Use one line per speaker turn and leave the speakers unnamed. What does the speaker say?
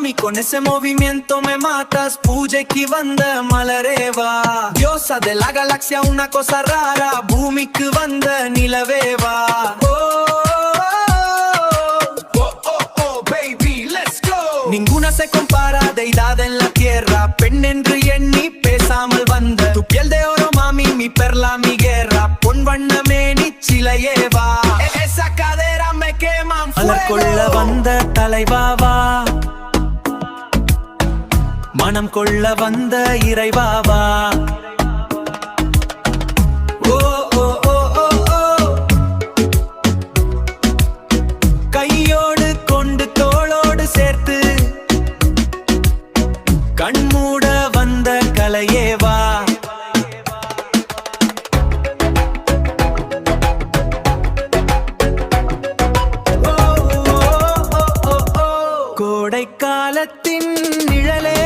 Mami, con ese movimiento me matas. பூஜைக்கு வந்த மலரேவா, diosa de la galaxia, una cosa rara. பூமிக்கு வந்த நிலவேவா. Baby, let's go. Ninguna se compara, deidad en la tierra. பெண் என்று எண்ணி பேசாமல் வந்த tu piel de oro, mami, mi perla, mi guerra. பொன் வண்ணமே நிச்சிலையேவா. Esa cadera me queman fuego. மலர் கொள்ள வந்த தலைவாவா, மனம் கொள்ள வந்த இறைவாவா. ஓ ஓ ஓ ஓ ஓ, கையோடு கொண்டு தோளோடு சேர்த்து கண்மூட வந்த கலையேவா. கோடை காலத்தின் நிழலே